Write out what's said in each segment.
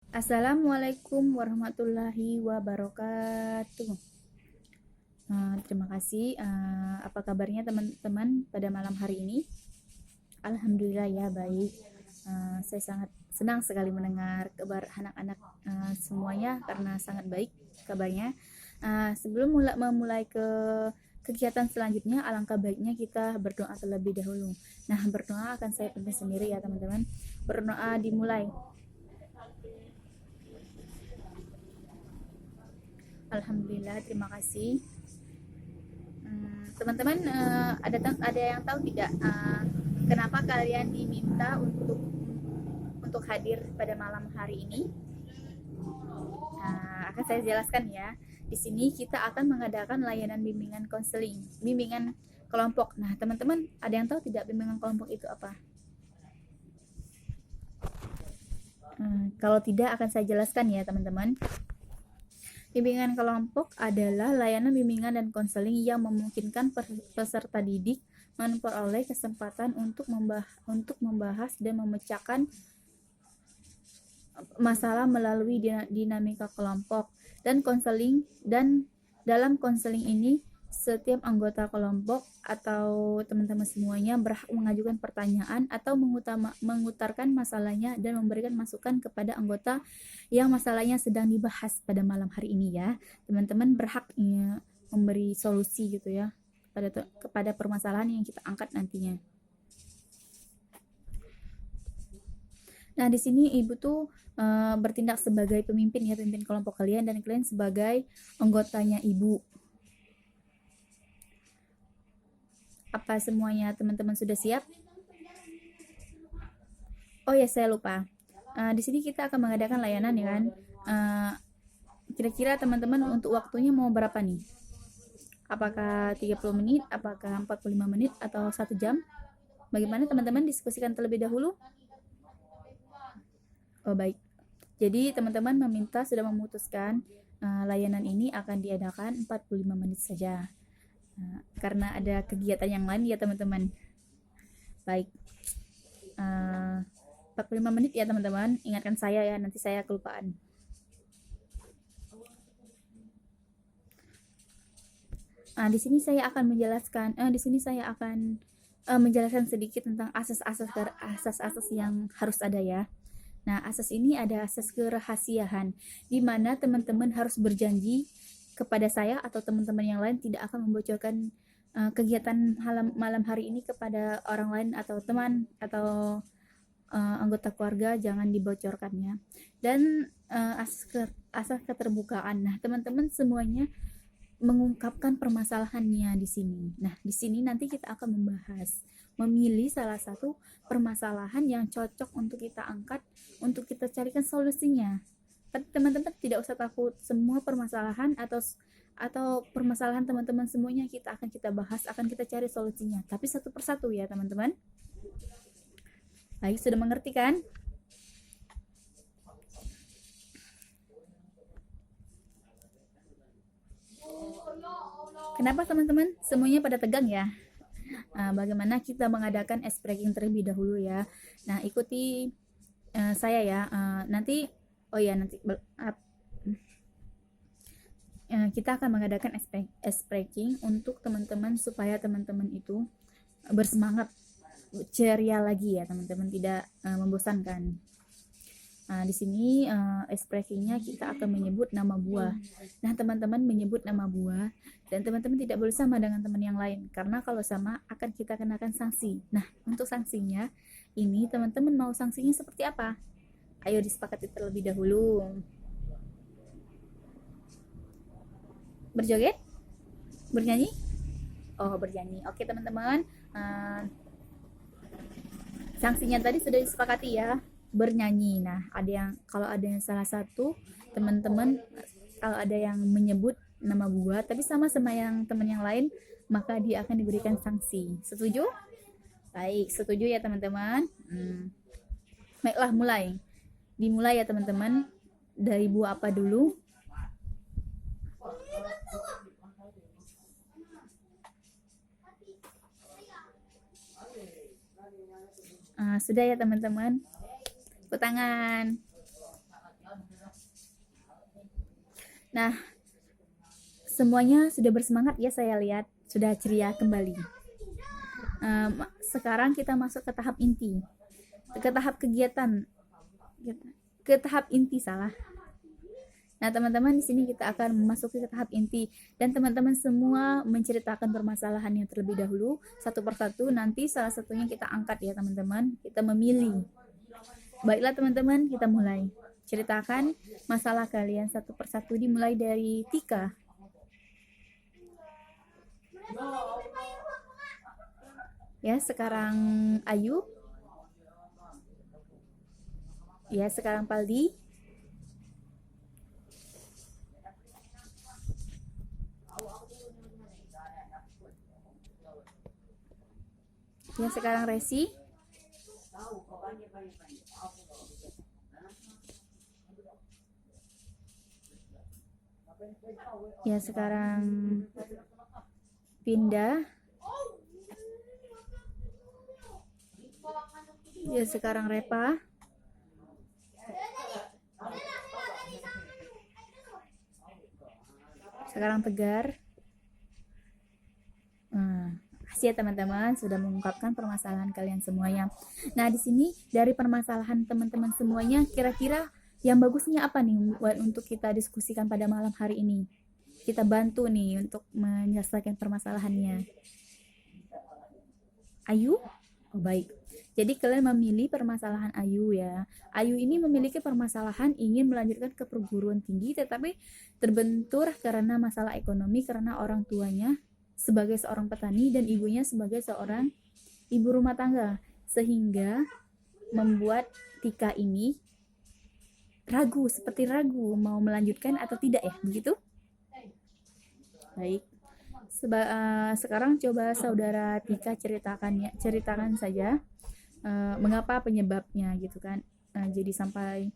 Assalamualaikum warahmatullahi wabarakatuh. Terima kasih. Apa kabarnya teman-teman pada malam hari ini? Alhamdulillah ya baik. Saya sangat senang sekali mendengar kabar anak-anak semuanya karena sangat baik kabarnya. Sebelum memulai ke kegiatan selanjutnya, alangkah baiknya kita berdoa terlebih dahulu. Nah, berdoa akan saya pimpin sendiri ya teman-teman. Berdoa dimulai. Alhamdulillah, terima kasih. Teman-teman, ada yang tahu tidak kenapa kalian diminta untuk hadir pada malam hari ini? Akan saya jelaskan ya. Di sini kita akan mengadakan layanan bimbingan konseling, bimbingan kelompok. Nah, teman-teman, ada yang tahu tidak bimbingan kelompok itu apa? Kalau tidak, akan saya jelaskan ya, teman-teman. Bimbingan kelompok adalah layanan bimbingan dan konseling yang memungkinkan peserta didik memperoleh kesempatan untuk membahas dan memecahkan masalah melalui dinamika kelompok dan konseling. Dan dalam konseling ini setiap anggota kelompok atau teman-teman semuanya berhak mengajukan pertanyaan atau mengutarakan masalahnya dan memberikan masukan kepada anggota yang masalahnya sedang dibahas pada malam hari ini ya. Teman-teman berhak memberi solusi gitu ya kepada permasalahan yang kita angkat nantinya. Nah, di sini Ibu tuh bertindak sebagai pemimpin ya, pemimpin kelompok kalian, dan kalian sebagai anggotanya Ibu. Apa semuanya teman-teman sudah siap? Oh ya, saya lupa. Di sini kita akan mengadakan layanan ya kan. Kira-kira teman-teman untuk waktunya mau berapa nih? Apakah 30 menit, apakah 45 menit, atau 1 jam? Bagaimana teman-teman, diskusikan terlebih dahulu? Oh baik. Jadi teman-teman sudah memutuskan layanan ini akan diadakan 45 menit saja. Karena ada kegiatan yang lain ya teman-teman. Baik. 45 menit ya teman-teman. Ingatkan saya ya, nanti saya kelupaan. Di sini saya akan menjelaskan sedikit tentang asas-asas yang harus ada ya. Nah, asas ini ada asas kerahasiaan, di mana teman-teman harus berjanji kepada saya atau teman-teman yang lain tidak akan membocorkan kegiatan malam hari ini kepada orang lain atau teman atau anggota keluarga, jangan dibocorkannya. Dan asas keterbukaan. Nah, teman-teman semuanya mengungkapkan permasalahannya di sini. Nah, di sini nanti kita akan memilih salah satu permasalahan yang cocok untuk kita angkat, untuk kita carikan solusinya. Tapi teman-teman tidak usah takut, semua permasalahan atau permasalahan teman-teman semuanya kita bahas, akan kita cari solusinya. Tapi satu persatu ya teman-teman. Baik, sudah mengerti kan? Kenapa teman-teman semuanya pada tegang ya? Bagaimana kita mengadakan ice breaking terlebih dahulu ya. Nah, ikuti saya ya. Nanti kita akan mengadakan ice breaking untuk teman-teman supaya teman-teman itu bersemangat, ceria lagi ya teman-teman, tidak membosankan. Di sini expressingnya kita akan menyebut nama buah. Nah, teman-teman menyebut nama buah dan teman-teman tidak boleh sama dengan teman yang lain, karena kalau sama akan kita kenakan sanksi. Nah, untuk sanksinya ini teman-teman mau sanksinya seperti apa? Ayo disepakati terlebih dahulu. Berjoget? Bernyanyi? Oh, bernyanyi. Oke, teman-teman. Sanksinya tadi sudah disepakati ya, bernyanyi. Nah, kalau ada yang salah satu teman-teman, kalau ada yang menyebut nama buah tapi sama yang teman yang lain, maka dia akan diberikan sanksi. Setuju? Baik, setuju ya teman-teman. Baiklah, dimulai ya teman-teman. Dari buah apa dulu? Sudah ya teman-teman. Tepuk tangan. Nah, semuanya sudah bersemangat ya, saya lihat sudah ceria kembali. Sekarang kita masuk ke tahap inti, ke tahap kegiatan, ke tahap inti salah. Nah, teman-teman, di sini kita akan memasuki ke tahap inti dan teman-teman semua menceritakan permasalahannya terlebih dahulu satu persatu. Nanti salah satunya kita angkat ya, teman-teman. Kita memilih. Baiklah, teman-teman, kita mulai. Ceritakan masalah kalian satu persatu, dimulai dari Tika. Ya, sekarang Ayu. Ya, sekarang Paldi. Ya, sekarang Resi. Ya, sekarang Pindah. Ya, sekarang Repa. Sekarang Tegar. Ya, teman-teman sudah mengungkapkan permasalahan kalian semuanya. Nah, di sini dari permasalahan teman-teman semuanya, kira-kira yang bagusnya apa nih untuk kita diskusikan pada malam hari ini? Kita bantu nih untuk menyelesaikan permasalahannya. Ayu? Oh, baik. Jadi kalian memilih permasalahan Ayu ya. Ayu ini memiliki permasalahan ingin melanjutkan ke perguruan tinggi, tetapi terbentur karena masalah ekonomi, karena orang tuanya sebagai seorang petani dan ibunya sebagai seorang ibu rumah tangga, sehingga membuat Tika ini seperti ragu mau melanjutkan atau tidak ya, begitu? Baik. Sekarang coba saudara Tika ceritakan saja mengapa penyebabnya gitu kan. Jadi sampai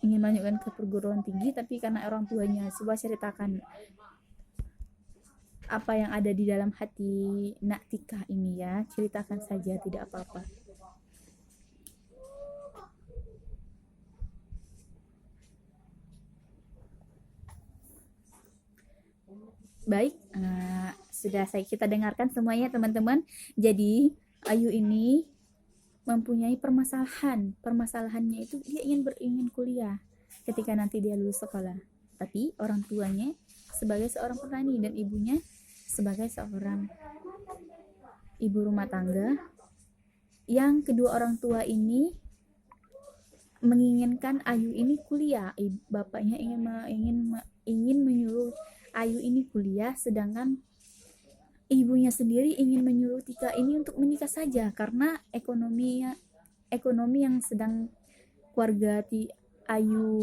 ingin melanjutkan ke perguruan tinggi tapi karena orang tuanya. Coba ceritakan apa yang ada di dalam hati Nak Tika ini ya, ceritakan saja, tidak apa-apa. Baik, sudah kita dengarkan semuanya teman-teman. Jadi Ayu ini mempunyai permasalahannya itu dia ingin kuliah ketika nanti dia lulus sekolah, tapi orang tuanya sebagai seorang petani dan ibunya sebagai seorang ibu rumah tangga, yang kedua orang tua ini menginginkan Ayu ini kuliah. Bapaknya ingin menyuruh Ayu ini kuliah, sedangkan ibunya sendiri ingin menyuruh Tika ini untuk menikah saja karena ekonomi yang sedang keluarga Ayu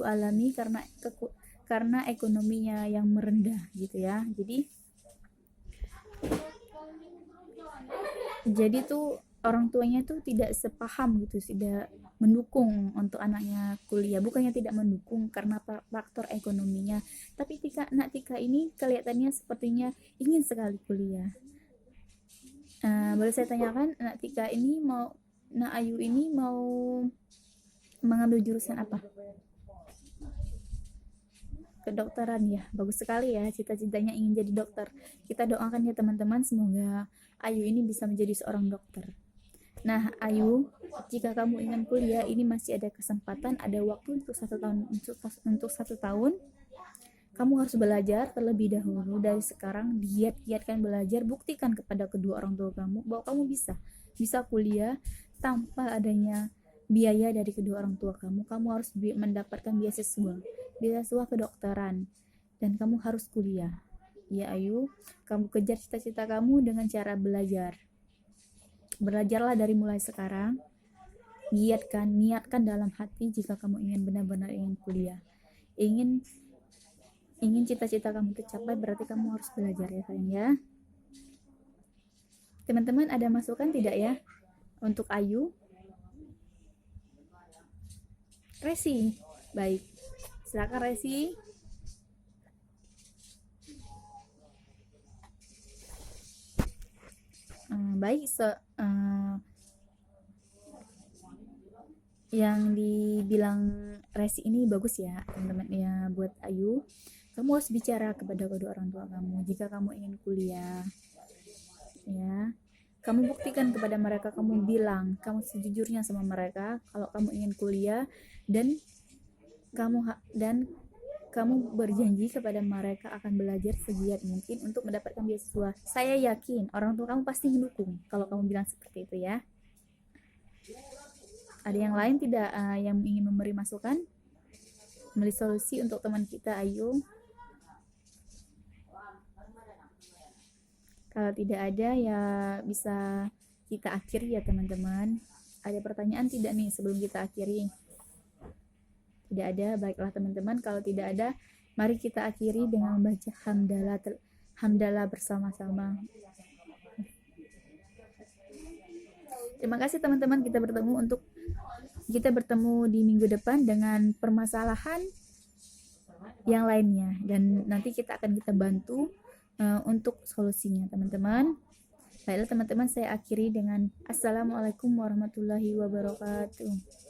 alami karena ekonominya yang merendah gitu ya. Jadi tuh orang tuanya tuh tidak sepaham gitu, tidak mendukung untuk anaknya kuliah. Bukannya tidak mendukung karena faktor ekonominya, tapi Nak Tika ini kelihatannya sepertinya ingin sekali kuliah. Boleh saya tanyakan, Nak Tika ini Nak Ayu ini mau mengambil jurusan apa? Kedokteran ya, bagus sekali ya, cita-citanya ingin jadi dokter. Kita doakan ya teman-teman, semoga Ayu ini bisa menjadi seorang dokter. Nah Ayu, jika kamu ingin kuliah, ini masih ada kesempatan, ada waktu untuk 1 tahun. Untuk 1 tahun kamu harus belajar terlebih dahulu dari sekarang. Giatkan belajar, buktikan kepada kedua orang tua kamu bahwa kamu bisa kuliah tanpa adanya biaya dari kedua orang tua kamu. Kamu harus mendapatkan beasiswa kedokteran, dan kamu harus kuliah ya Ayu. Kamu kejar cita-cita kamu dengan cara belajarlah dari mulai sekarang. Niatkan dalam hati jika kamu ingin benar-benar ingin kuliah, ingin cita-cita kamu tercapai, berarti kamu harus belajar ya sayang ya. Teman-teman ada masukan tidak ya untuk Ayu? Resi, baik, silakan Resi. Baik, yang dibilang Resi ini bagus ya teman-teman ya. Buat Ayu, kamu harus bicara kepada kedua orang tua kamu jika kamu ingin kuliah ya. Kamu buktikan kepada mereka, kamu bilang, kamu sejujurnya sama mereka kalau kamu ingin kuliah, dan kamu berjanji kepada mereka akan belajar segiat mungkin untuk mendapatkan beasiswa. Saya yakin orang tua kamu pasti mendukung kalau kamu bilang seperti itu ya. Ada yang lain tidak yang ingin memberi masukan, memberi solusi untuk teman kita Ayu? Kalau tidak ada ya bisa kita akhiri ya teman-teman. Ada pertanyaan tidak nih sebelum kita akhiri? Tidak ada, baiklah teman-teman. Kalau tidak ada, mari kita akhiri dengan membaca hamdalah bersama-sama. Terima kasih teman-teman, kita bertemu di minggu depan dengan permasalahan yang lainnya, dan nanti kita bantu untuk solusinya teman-teman. Baiklah teman-teman, saya akhiri dengan Assalamualaikum warahmatullahi wabarakatuh.